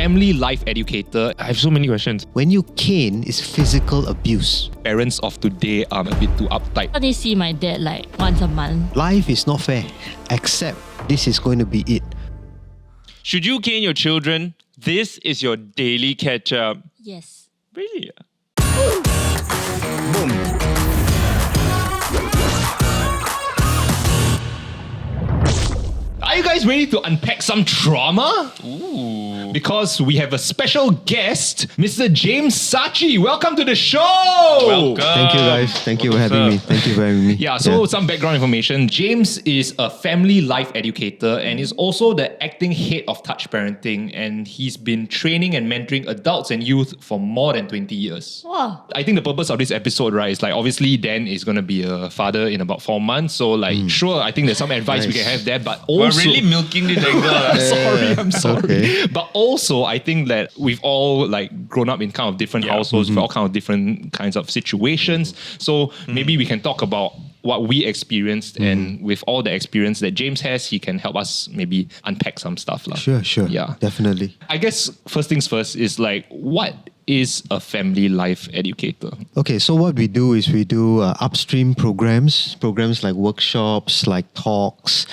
family life educator. I have so many questions. When you cane, is physical abuse. Parents of today are a bit too uptight. I only see my dad like once a month. Life is not fair, except this is going to be it. Should you cane your children? This is your daily catch-up. Yes. Really? Are you guys ready to unpack some trauma? Ooh. Because we have a special guest, Mr. James Sachi. Welcome to the show! Welcome. Thank you guys. Thank you for having me. Thank you for having me. Yeah, so some background information. James is a family life educator and is also the acting head of Touch Parenting, and he's been training and mentoring adults and youth for more than 20 years. Wow. I think the purpose of this episode, right, is like obviously Dan is going to be a father in about 4 months. So like, sure, I think there's some advice we can have there, but also... We're really milking this angle. I'm sorry. Okay. But also, I think that we've all like grown up in kind of different households, with all kind of different kinds of situations. So maybe we can talk about what we experienced, and with all the experience that James has, he can help us maybe unpack some stuff. Sure. Yeah. Definitely. I guess first things first is like, what is a family life educator? Okay, so what we do is we do upstream programs like workshops, like talks.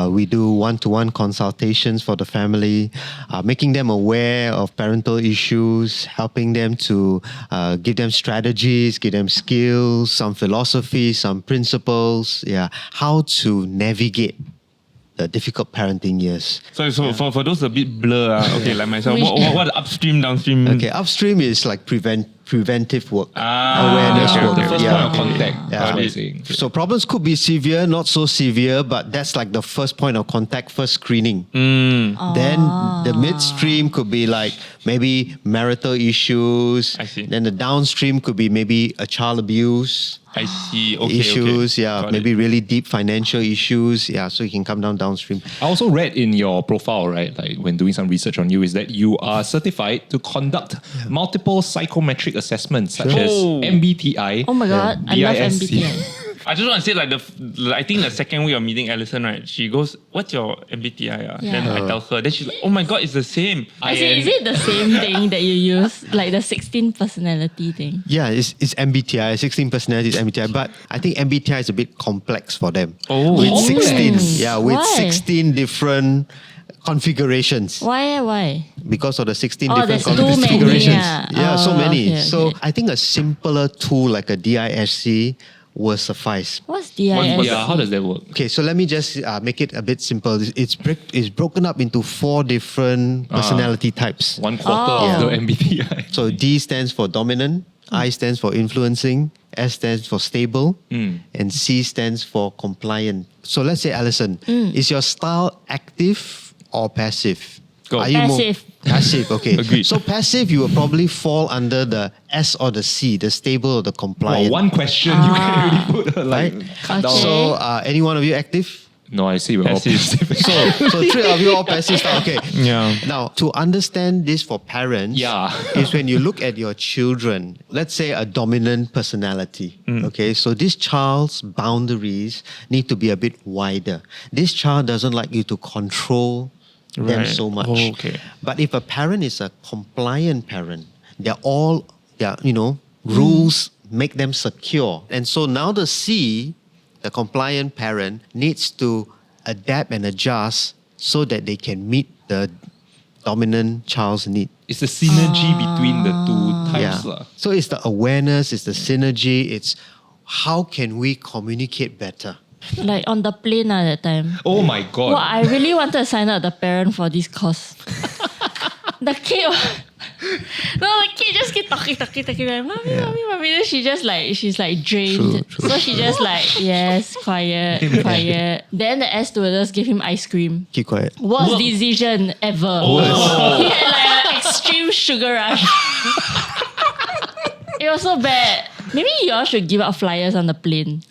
We do one-to-one consultations for the family, making them aware of parental issues, helping them to give them strategies, give them skills, some philosophy, some principles, how to navigate the difficult parenting years. So for those a bit blur, okay, like myself, what upstream, downstream? Okay, upstream is like preventive work, Awareness work. The first point of contact. Yeah. That's what I'm saying. So problems could be severe, not so severe, but that's like the first point of contact, first screening. Then the midstream could be like maybe marital issues. I see. Then the downstream could be maybe a child abuse. I see. Okay, Issues, okay. Got maybe it. really deep financial issues, so you can come downstream. I also read in your profile, right, like when doing some research on you, is that you are certified to conduct multiple psychometric assessments such as MBTI. Oh my god, I love BISC. MBTI. I just want to say I think the second week of meeting Alison, right, she goes, what's your MBTI? Yeah. Then I tell her, then she's like, oh my god, it's the same. I say, is it the same thing that you use? Like the 16 personality thing? Yeah, it's MBTI, 16 personalities MBTI, but I think MBTI is a bit complex for them. Oh. With Complex? 16, with Why? 16 different configurations. Why? Because of the 16 Oh, different there's too many, configurations. yeah. So Oh, many. okay, So okay. I think a simpler tool like a DISC will suffice. What's DIS? Yeah, how does that work? Okay, so let me just make it a bit simple. It's broken up into 4 different personality types. 1/4 Oh. of the MBTI. So D stands for dominant, I stands for influencing, S stands for stable, and C stands for compliant. So let's say, Alison, is your style active or passive? Go. Are you Passive. Passive, okay. Agreed. So passive, you will probably fall under the S or the C, the stable or the compliant. One question, you can really put right? cut down. Okay. So any one of you active? No, I see we're all Passive. passive. So 3 of you all passive style, okay. Yeah. Now, to understand this for parents, is when you look at your children, let's say a dominant personality, okay? So this child's boundaries need to be a bit wider. This child doesn't like you to control them Right. so much. Oh, okay. But if a parent is a compliant parent, rules make them secure. And so now the C, the compliant parent, needs to adapt and adjust so that they can meet the dominant child's need. It's the synergy between the two types. lah. So it's the awareness, it's the synergy, it's how can we communicate better? Like on the plane that time. Oh my God. Well, I really wanted to sign up the parent for this course. The kid just keep talking, like, mommy. Then she's like drained. True. So she just like, yes, quiet. Then the air stewardess gave him ice cream. Keep quiet. Worst decision ever. He had like an extreme sugar rush. It was so bad. Maybe you all should give out flyers on the plane.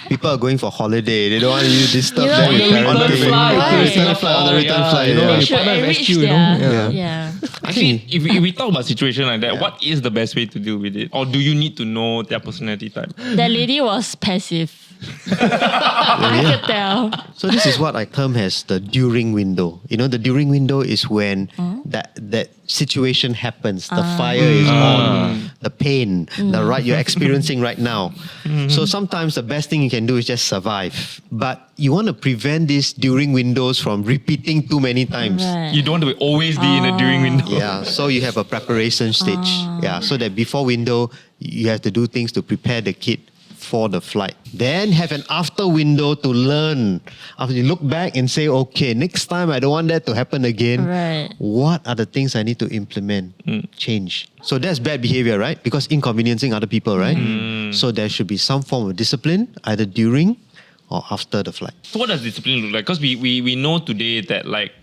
People people are going for holiday. They don't want you to disturb them with maybe parenting. return flight. On the return flight, on the Oh, return yeah, flight. you know, yeah. They should partner enrich rescue, you their, know? yeah. Actually, if we talk about situation like that, what is the best way to deal with it? Or do you need to know their personality type? That lady was passive. I could tell. So this is what I term as the during window. You know, the during window is when that situation happens. The fire is on, the pain, the right you're experiencing right now. So sometimes the best thing you can do is just survive. But you want to prevent these during windows from repeating too many times. Right. You don't want to always be in a during window. Yeah, so you have a preparation stage. Yeah, so that before window, you have to do things to prepare the kid for the flight. Then have an after window to learn. After you look back and say, okay, next time I don't want that to happen again. Right. What are the things I need to implement, change? So that's bad behavior, right? Because inconveniencing other people, right? So there should be some form of discipline, either during or after the flight. So what does discipline look like? Because we know today that like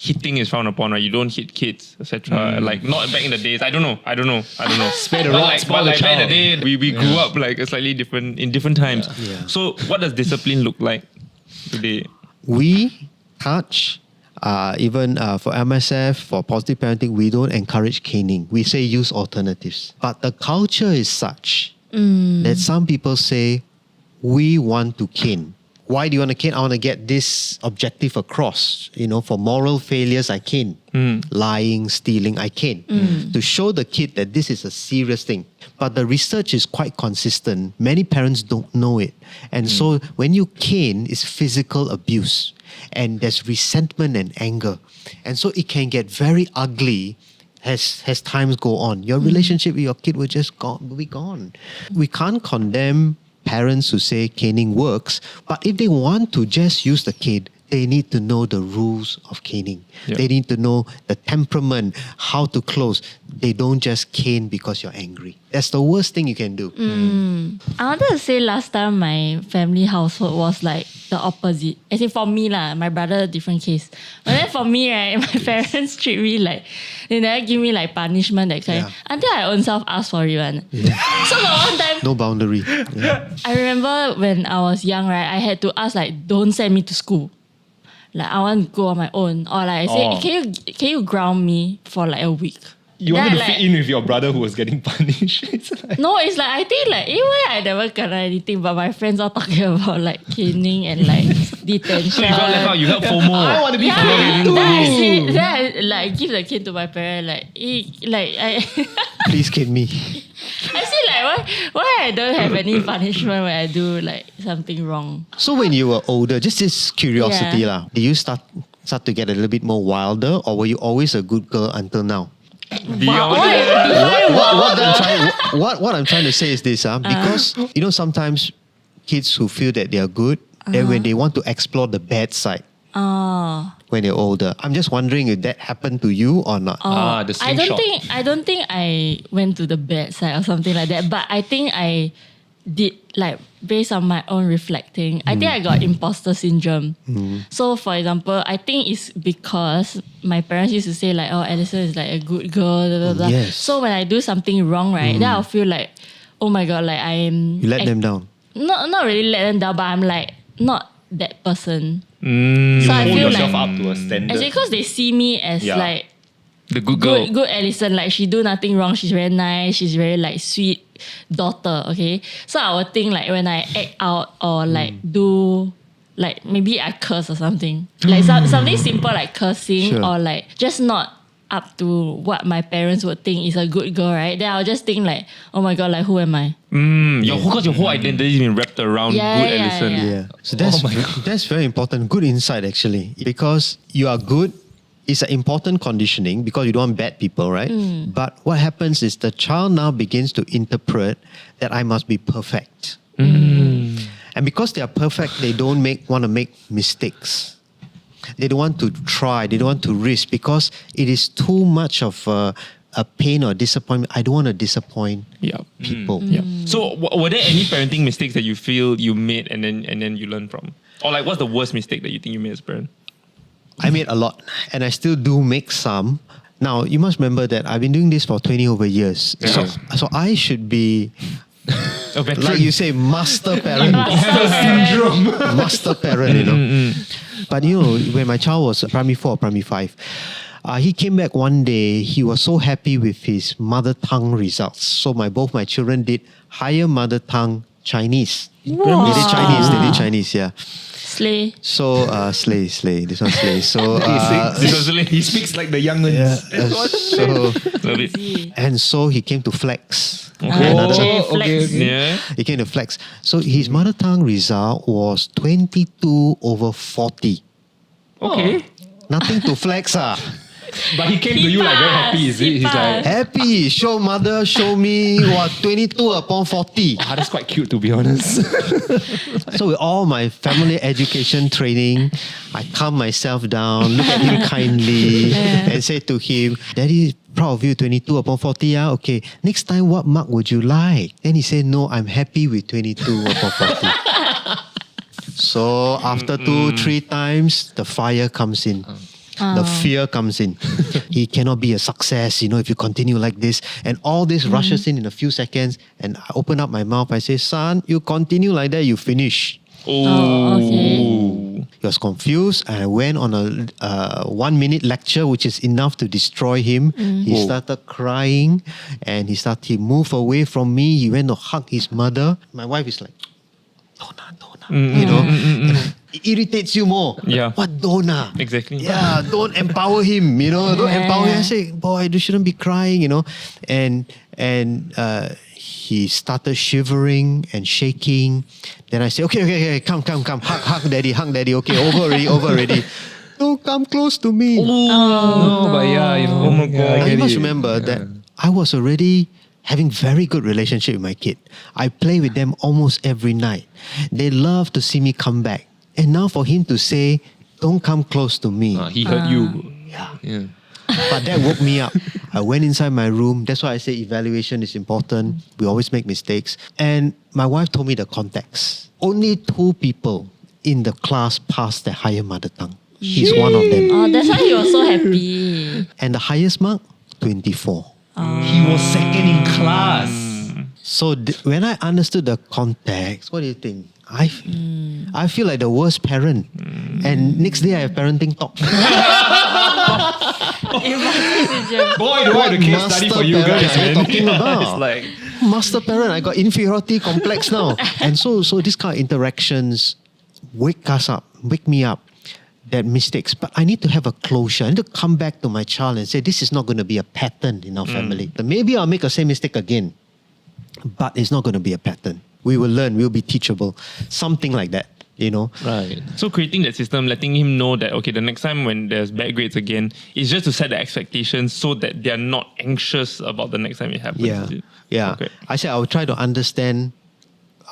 hitting is frowned upon, right? You don't hit kids, etc. Like not back in the days. I don't know. Spare the But rod, like, spoil but the like back in child. the day, we grew up like a slightly different in different times. Yeah. So what does discipline look like today? We touch, even for MSF, for positive parenting, we don't encourage caning. We say use alternatives. But the culture is such that some people say, we want to cane. Why do you want to cane? I want to get this objective across. You know, for moral failures, I cane. Lying, stealing, I cane. To show the kid that this is a serious thing. But the research is quite consistent. Many parents don't know it. And so when you cane, it's physical abuse. And there's resentment and anger. And so it can get very ugly as times go on. Your relationship with your kid will just be gone. We can't condemn parents who say caning works, but if they want to just use the cane, they need to know the rules of caning. Yeah. They need to know the temperament, how to close. They don't just cane because you're angry. That's the worst thing you can do. I wanted to say last time my family household was like the opposite. As in for me lah, my brother different case. But then for me, right, my parents treat me like, they never give me like punishment that kind. Yeah. Until I own self ask for it. So got one time, No boundary. Yeah. I remember when I was young, right, I had to ask like, don't send me to school. Like I want to go on my own. Or like I say, can you ground me for like a week? You Then wanted to I fit like- in with your brother who was getting punished. It's like, No, it's like I think like even I never kena anything, but my friends are talking about like caning and like detention. So you got left out. You help FOMO. I want to be Yeah, free too. then I say, then I like give the kid to my parent like, I Please kid me. I say like why I don't have any punishment when I do like something wrong. So when you were older, just this curiosity Yeah. lah, did you start to get a little bit more wilder, or were you always a good girl until now? Beyond What I'm trying to say is this, because you know sometimes kids who feel that they are good, then when they want to explore the bad side Oh. when they're older, I'm just wondering if that happened to you or not. The I don't slingshot. think I went to the bad side or something like that. But I think I did like based on my own reflecting. I think I got imposter syndrome. So for example, I think it's because my parents used to say like, oh, Alison is like a good girl. Blah, blah, blah. Yes. So when I do something wrong, right, then I'll feel like, oh my god, like I'm You let them down. not really let them down, but I'm like not that person. You So I hold feel yourself like- up to a standard. Actually, because they see me as Yeah. like the good girl. good Alison, like she do nothing wrong. She's very nice. She's very like sweet daughter. Okay, so I would think like when I act out or like do like maybe I curse or something, like something simple like cursing Sure. or like just not up to what my parents would think is a good girl, right? Then I'll just think like, oh my god, like who am I? Because your whole identity has been wrapped around Yeah, good yeah, Alison. yeah. Yeah. So that's very important. Good insight actually, because you are good. It's an important conditioning because you don't want bad people, right? But what happens is the child now begins to interpret that I must be perfect, and because they are perfect, they don't want to make mistakes. They don't want to try. They don't want to risk because it is too much of a pain or disappointment. I don't want to disappoint Yeah. people. Yeah. So were there any parenting mistakes that you feel you made and then you learn from? Or like what's the worst mistake that you think you made as a parent? I made a lot, and I still do make some. Now, you must remember that I've been doing this for 20 over years. Yeah. So I should be A veteran. Like you say, master parent. Master parent, But when my child was primary 4 or primary 5, he came back one day. He was so happy with his mother tongue results. So both my children did higher mother tongue Chinese. Wow. They did Chinese, yeah. Slay. So, slay. This one slay. So, he speaks like the young ones. Love it. and so he came to flex. Flex. Yeah. He came to flex. So his mother tongue result was 22/40. Okay. Nothing to flex, But he came to you like very happy, is it? He's like, Happy. Show mother, show me. 22/40. that's quite cute to be honest. So with all my family education training, I calm myself down, look at him kindly, and say to him, Daddy, proud of you, 22/40. Okay, next time, what mark would you like? Then he said, no, I'm happy with 22/40. So after 2-3 times, the fire comes in. The fear comes in. He cannot be a success, if you continue like this. And all this rushes in a few seconds. And I open up my mouth. I say, son, you continue like that, you finish. Oh, okay. He was confused. And I went on a 1-minute lecture, which is enough to destroy him. He started crying. And he moved away from me. He went to hug his mother. My wife is like, Donna. It irritates you more. Yeah. What Donna? Exactly. Yeah, don't empower him, Don't empower him. I say, boy, you shouldn't be crying, And he started shivering and shaking. Then I say, okay, come. Hug daddy. Okay, over already. Don't come close to me. No, but Oh my God. You must remember that I was already having very good relationship with my kid. I play with them almost every night. They love to see me come back. And now for him to say, don't come close to me. he hurt you. Yeah. But that woke me up. I went inside my room. That's why I say evaluation is important. We always make mistakes. And my wife told me the context. Only 2 people in the class passed their higher mother tongue. He's one of them. Oh, that's why he was so happy. And the highest mark, 24. He was second in class. So when I understood the context, what do you think? I feel like the worst parent. And next day I have parenting talk. Boy, do I have a case study for you guys, man. Talking about? It's like, Master parent, I got inferiority complex now. And so this kind of interactions wake me up. That mistakes, but I need to have a closure. I need to come back to my child and say, this is not going to be a pattern in our family. Maybe I'll make the same mistake again, but it's not going to be a pattern. We will learn, we'll be teachable. Something like that, right. So creating that system, letting him know that, okay, the next time when there's bad grades again, is just to set the expectations so that they're not anxious about the next time it happens. Yeah. Okay. I said, I'll try to understand.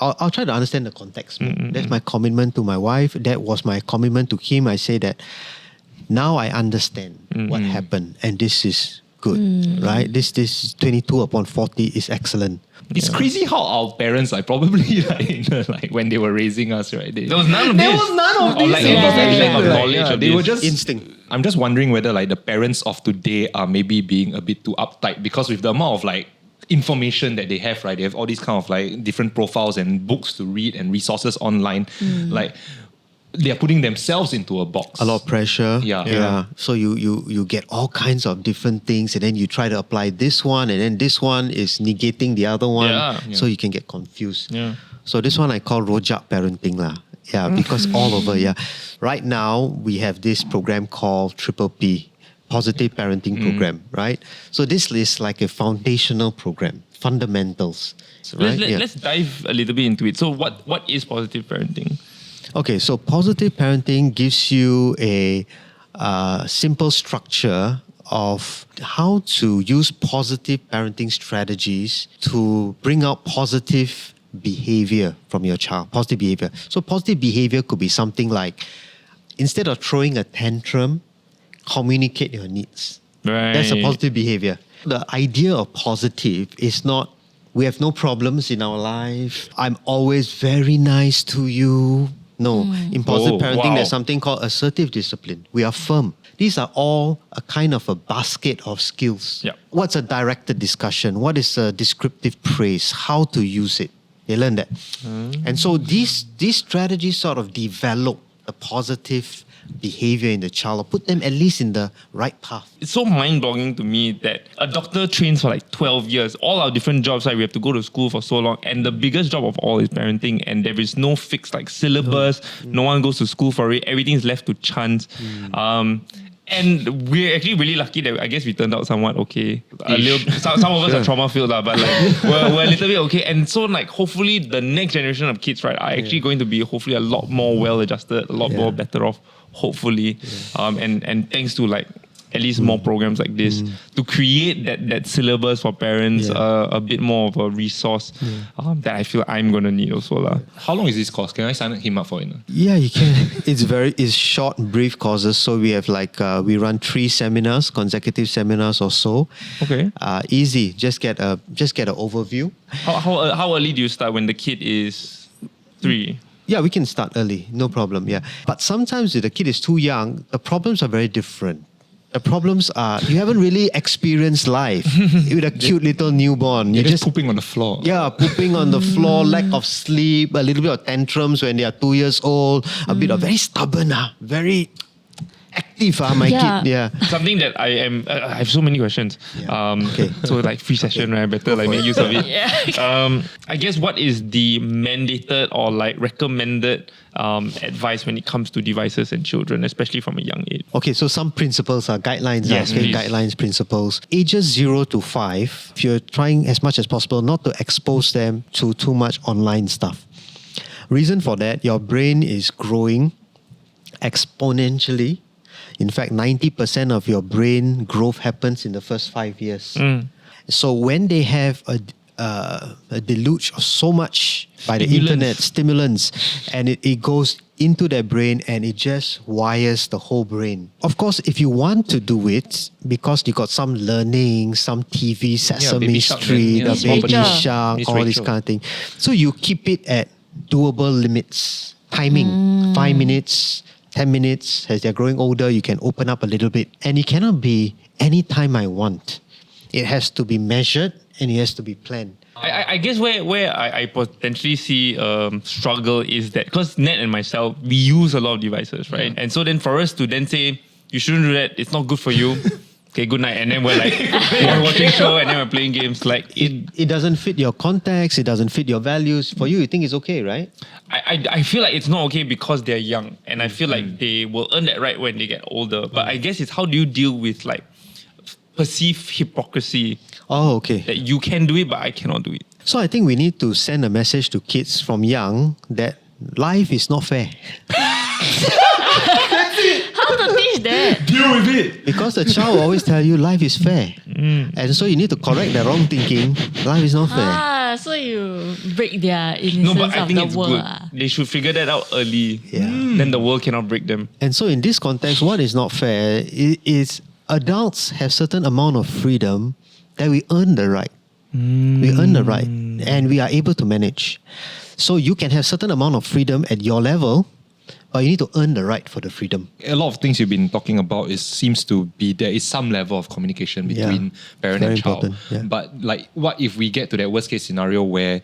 I'll try to understand the context more. That's my commitment to my wife. That was my commitment to him. I say that now I understand what happened, and this is good, right? This 22/40 is excellent. It's crazy how our parents probably like when they were raising us, right? There was none of this. Or like information or like, knowledge of they this. were just Instinct. I'm just wondering whether the parents of today are maybe being a bit too uptight because with the amount of information that they have, right? They have all these kind of different profiles and books to read and resources online. They are putting themselves into a box. A lot of pressure. Yeah. So you get all kinds of different things, and then you try to apply this one, and then this one is negating the other one. Yeah. So you can get confused. Yeah. So this one I call rojak parenting lah. Yeah, because all over. Yeah. Right now we have this program called P, Positive Parenting Program. Right. So this is like a foundational program, fundamentals. Right. Let's dive a little bit into it. So what is positive parenting? Okay, so positive parenting gives you a simple structure of how to use positive parenting strategies to bring out positive behavior from your child. Positive behavior. So positive behavior could be something like, instead of throwing a tantrum, communicate your needs. Right. That's a positive behavior. The idea of positive is not, we have no problems in our life. I'm always very nice to you. No. In positive Oh, parenting, wow. there's something called assertive discipline. We are firm. These are all a kind of a basket of skills. Yeah. What's a directed discussion? What is a descriptive praise? How to use it? They learn that. And so these strategies sort of develop a positive behavior in the child, or put them at least in the right path. It's so mind-boggling to me that a doctor trains for like 12 years. All our different jobs, like we have to go to school for so long. And the biggest job of all is parenting. And there is no fixed like syllabus. No one goes to school for it. Everything is left to chance. And we're actually really lucky that I guess we turned out somewhat okay. Some of us are trauma-filled, but like we're a little bit okay. And so like hopefully the next generation of kids, right, are actually going to be hopefully a lot more well-adjusted, a lot more better off, hopefully. And thanks to like at least more programs like this to create that syllabus for parents, a bit more of a resource that I feel I'm going to need also. How long is this course? Can I sign him up for it? Yeah, you can. It's short, brief courses. So we have we run 3 seminars, consecutive seminars or so. Okay. Easy. Just get an overview. How early do you start when the kid is 3? Yeah, we can start early, no problem. Yeah, but sometimes if the kid is too young, the problems are very different. The problems are you haven't really experienced life with a cute little newborn. You're just pooping on the floor. Yeah, pooping on the floor, lack of sleep, a little bit of tantrums when they are 2 years old, a bit of very stubborn, very active, my kid. Yeah. Something that I have so many questions. Okay. So like free session, right? Better like make use of it. I guess what is the mandated or like recommended advice when it comes to devices and children, especially from a young age? Okay, so some principles are guidelines. Yes, please. Guidelines, principles. Ages 0 to 5, if you're trying as much as possible not to expose them to too much online stuff. Reason for that, your brain is growing exponentially. In fact, 90% of your brain growth happens in the first 5 years. So when they have a deluge of so much by the internet, stimulants, and it goes into their brain and it just wires the whole brain. Of course, if you want to do it, because you got some learning, some TV, Sesame Baby Shark, Street, man. Baby Rachel. Shark, Miss all this Rachel. kind of thing. So you keep it at doable limits. Timing, 5 minutes, 10 minutes. As they're growing older, you can open up a little bit. And it cannot be any time I want. It has to be measured and it has to be planned. I guess where I potentially see struggle is that because Ned and myself, we use a lot of devices, right? And so then for us to then say, you shouldn't do that, it's not good for you. Okay, good night. And then we're like, we're watching show and then we're playing games. Like It doesn't fit your context, it doesn't fit your values. For you think it's okay, right? I feel like it's not okay because they're young. And I feel like they will earn that right when they get older. But I guess it's how do you deal with like perceived hypocrisy Oh, okay. that you can do it, but I cannot do it. So I think we need to send a message to kids from young that life is not fair. How to teach that? Deal with it. Because the child will always tell you life is fair. And so you need to correct their wrong thinking. Life is not fair. So you break their No, innocence but I of think the it's world. good. They should figure that out early. Yeah. Then the world cannot break them. And so in this context, what is not fair is adults have certain amount of freedom that we earn the right. We earn the right and we are able to manage. So you can have certain amount of freedom at your level, but you need to earn the right for the freedom. A lot of things you've been talking about seems to be there is some level of communication between parent Very and child. important, yeah. But like, what if we get to that worst case scenario where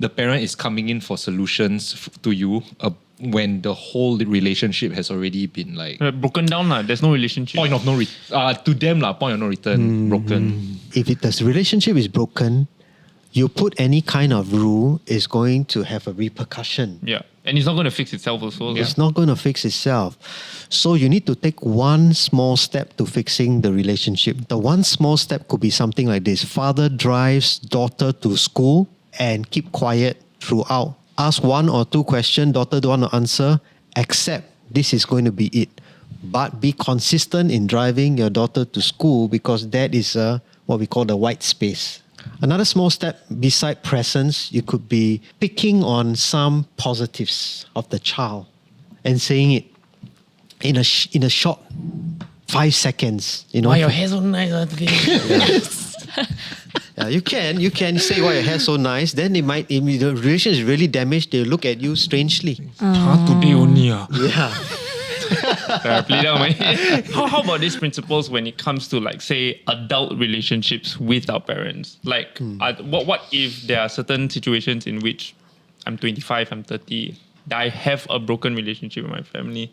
the parent is coming in for solutions to you when the whole relationship has already been like Broken down, there's no relationship. point of no to them point of no return broken. If the relationship is broken, you put any kind of rule is going to have a repercussion. Yeah. And it's not going to fix itself also. It's not going to fix itself. So you need to take one small step to fixing the relationship. The one small step could be something like this. Father drives daughter to school and keep quiet throughout. Ask 1 or 2 questions, daughter don't want to answer, accept this is going to be it. But be consistent in driving your daughter to school because that is what we call the white space. Another small step beside presence, you could be picking on some positives of the child and saying it in a short 5 seconds. You know, Why your hair so nice? You can say why your hair's so nice. Then if the relation is really damaged, they'll look at you strangely. Today only. Yeah. How about these principles when it comes to like say adult relationships with our parents? Like what if there are certain situations in which I'm 25, I'm 30, I have a broken relationship with my family?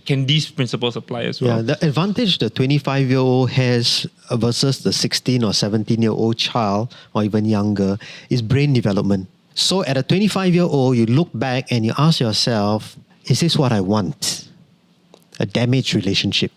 Can these principles apply as well? Yeah, the advantage the 25-year-old has versus the 16 or 17-year-old child or even younger is brain development. So at a 25-year-old, you look back and you ask yourself, is this what I want? A damaged relationship.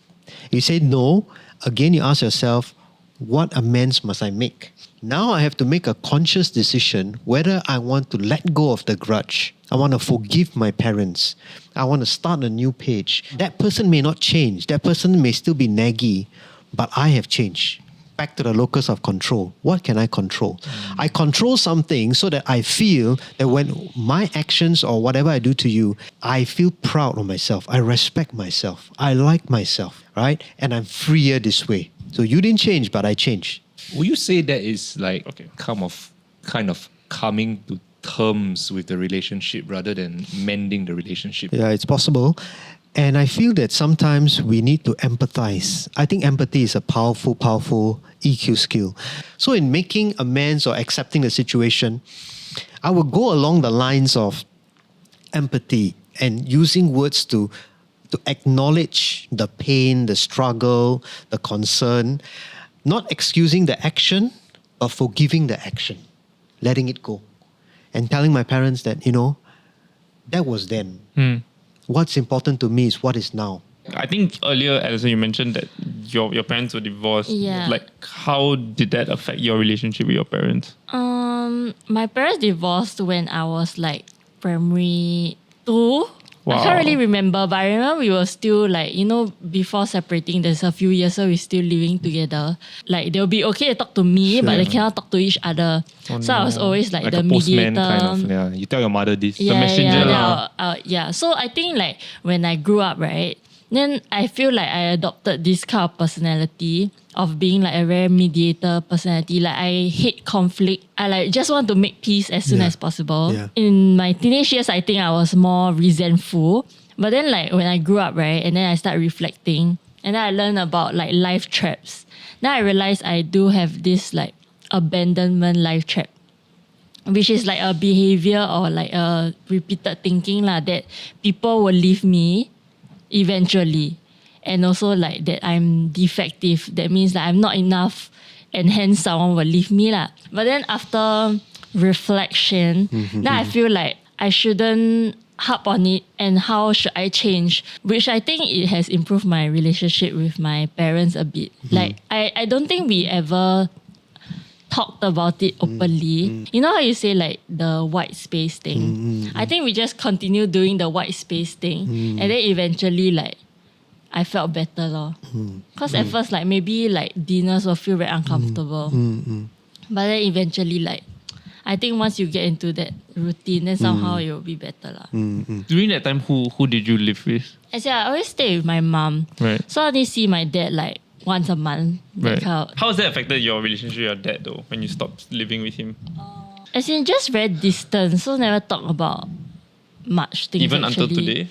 You say no, again you ask yourself, what amends must I make? Now I have to make a conscious decision whether I want to let go of the grudge. I want to forgive my parents. I want to start a new page. That person may not change. That person may still be naggy, but I have changed. Back to the locus of control. What can I control? I control something so that I feel that when my actions or whatever I do to you, I feel proud of myself. I respect myself. I like myself, right? And I'm freer this way. So you didn't change, but I changed. Would you say that is like kind of coming to terms with the relationship rather than mending the relationship? Yeah, it's possible. And I feel that sometimes we need to empathize. I think empathy is a powerful EQ skill. So in making amends or accepting the situation, I will go along the lines of empathy and using words to acknowledge the pain, the struggle, the concern, not excusing the action, but forgiving the action, letting it go. And telling my parents that, that was then. What's important to me is what is now. I think earlier, as you mentioned that your parents were divorced. Yeah. Like, how did that affect your relationship with your parents? My parents divorced when I was like primary 2. Wow. I can't really remember, but I remember we were still like, before separating, there's a few years, so we're still living together. Like, they'll be okay to talk to me, but they cannot talk to each other. So I was always like the a postman mediator. kind of. You tell your mother this. The messenger. Yeah. So I think like when I grew up, right, then I feel like I adopted this kind of personality of being like a very mediator personality. Like I hate conflict. I like just want to make peace as soon as possible. Yeah. In my teenage years, I think I was more resentful. But then like when I grew up, right, and then I start reflecting and then I learned about like life traps. Then I realized I do have this like abandonment life trap, which is like a behavior or like a repeated thinking that people will leave me eventually. And also like that I'm defective. That means that I'm not enough and hence someone will leave me. But then after reflection, now I feel like I shouldn't harp on it and how should I change, which I think it has improved my relationship with my parents a bit. Like I don't think we ever talked about it openly. You know how you say like the white space thing? I think we just continue doing the white space thing and then eventually like I felt better because at first like maybe like dinners will feel very uncomfortable but then eventually like I think once you get into that routine then somehow it will be better During that time, who did you live with? Actually, I always stay with my mom, Right. so I only see my dad like once a month. Right. Kind of, How has that affected your relationship with your dad though, when you stopped living with him? as in just very distant, so never talk about much things. Even actually. until today?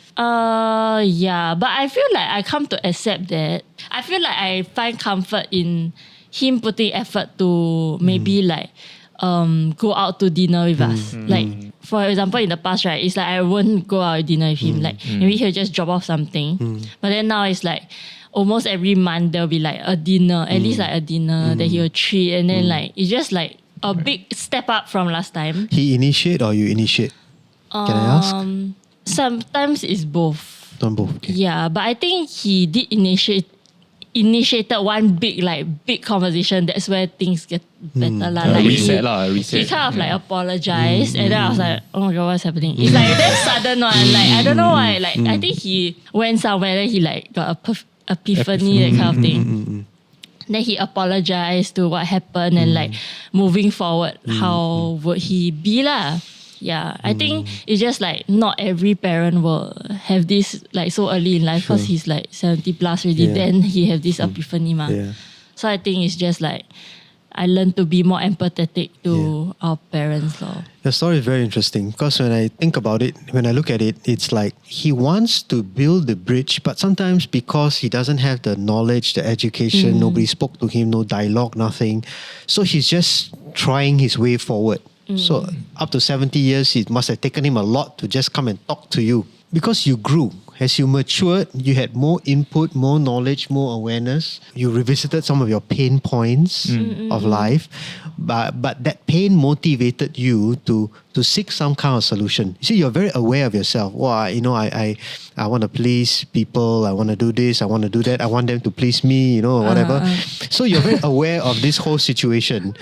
Yeah, but I feel like I come to accept that. I feel like I find comfort in him putting effort to maybe like go out to dinner with us. Like for example, in the past, right, it's like I won't go out to dinner with him. Like maybe he'll just drop off something. But then now it's like almost every month there'll be like a dinner, at least like a dinner that he'll treat, and then like it's just like a big step up from last time. He initiate or you initiate? Can I ask? Sometimes it's both. Don't both. Okay. Yeah, but I think he did initiated one big conversation. That's where things get better Like Reset. he kind of like apologized, and then I was like, oh my god, what's happening? It's like that sudden one. Like I don't know why. Like I think he went somewhere, then he like got a epiphany, that kind of thing. Then he apologized to what happened and like moving forward, how would he be Yeah, I think it's just like not every parent will have this like so early in life because he's like 70 plus already. Yeah. Then he have this epiphany Yeah. So I think it's just like I learned to be more empathetic to our parents. Your story is very interesting because when I think about it, when I look at it, it's like he wants to build the bridge, but sometimes because he doesn't have the knowledge, the education, nobody spoke to him, no dialogue, nothing. So he's just trying his way forward. So up to 70 years, it must have taken him a lot to just come and talk to you. Because you grew, as you matured, you had more input, more knowledge, more awareness. You revisited some of your pain points of life, but that pain motivated you to seek some kind of solution. You see, you're very aware of yourself. Well, I want to please people. I want to do this. I want to do that. I want them to please me, or whatever. So you're very aware of this whole situation.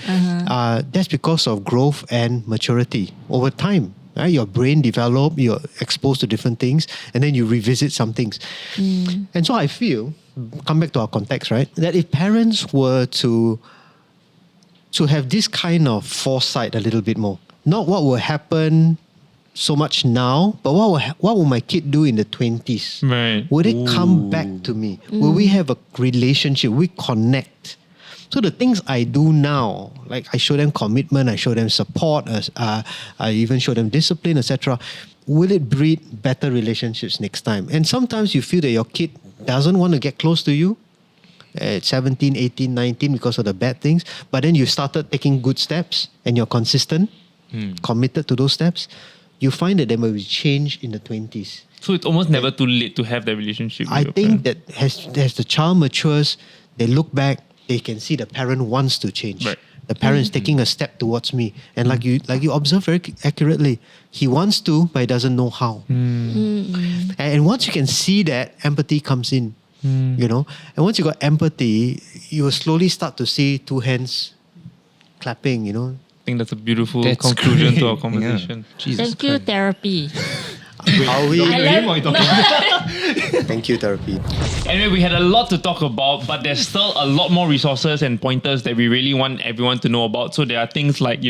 That's because of growth and maturity over time. Right? Your brain develops, you're exposed to different things, and then you revisit some things. And so I feel, come back to our context, right? That if parents were to have this kind of foresight a little bit more, not what will happen so much now, but what will my kid do in the 20s? Right. Will it come back to me? Will we have a relationship? Will we connect? So the things I do now, like I show them commitment, I show them support, I even show them discipline, etc. Will it breed better relationships next time? And sometimes you feel that your kid doesn't want to get close to you at 17, 18, 19 because of the bad things, but then you started taking good steps and you're consistent, committed to those steps, you find that there will be change in the 20s. So it's almost never too late to have that relationship with I your think parent. that as the child matures, they look back, they can see the parent wants to change. Right. The parent is taking a step towards me. And like you observe very accurately, he wants to, but he doesn't know how. And once you can see that, empathy comes in. And once you got empathy, you will slowly start to see two hands clapping, I think that's a beautiful That's conclusion great. to our conversation. Jesus Thank you, Christ. therapy. Are we? I Him or you talking about? Thank you, therapy. Anyway, we had a lot to talk about, but there's still a lot more resources and pointers that we really want everyone to know about. So there are things like,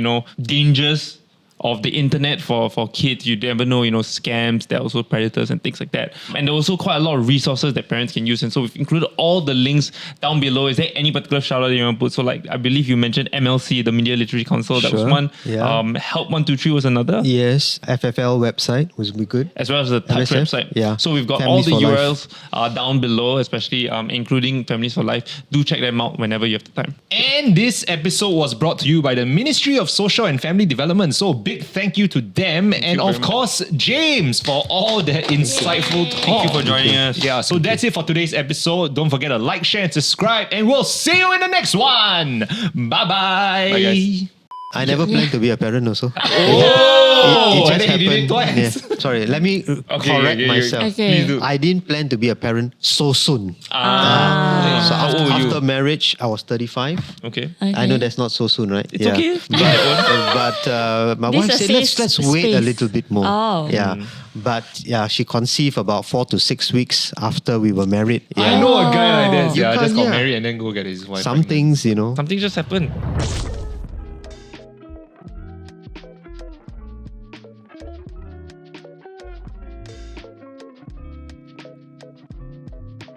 dangers of the internet for kids. You never know, scams, there are also predators and things like that. And there are also quite a lot of resources that parents can use. And so we've included all the links down below. Is there any particular shout out that you want to put? So I believe you mentioned MLC, the Media Literacy Council, that was Sure. one. Yeah. Help 123 was another. Yes, FFL website was be good. As well as the Touch MSF? website. Yeah. So we've got Families all the for URLs down below, especially including Families for Life. Do check them out whenever you have the time. And this episode was brought to you by the Ministry of Social and Family Development. So big thank you to them. And you of very course, James, for all that insightful talk. Thank you for joining us. Yeah, so that's it for today's episode. Don't forget to like, share, and subscribe. And we'll see you in the next one. Bye-bye. Bye, guys. I never planned to be a parent also. Oh, It and just then you did it happened. twice. Yeah. Sorry, let me correct myself. Okay. Please do. I didn't plan to be a parent so soon. So How old are you? after marriage, I was 35. Okay. I know that's not so soon, right? It's okay. But my This wife is a said safe let's wait a space. little bit more. Oh. Yeah. But yeah, she conceived about 4 to 6 weeks after we were married. Yeah. I know a guy like that. You Yeah, just can't, got yeah. married and then go get his wife. Some pregnant. things, Something just happened.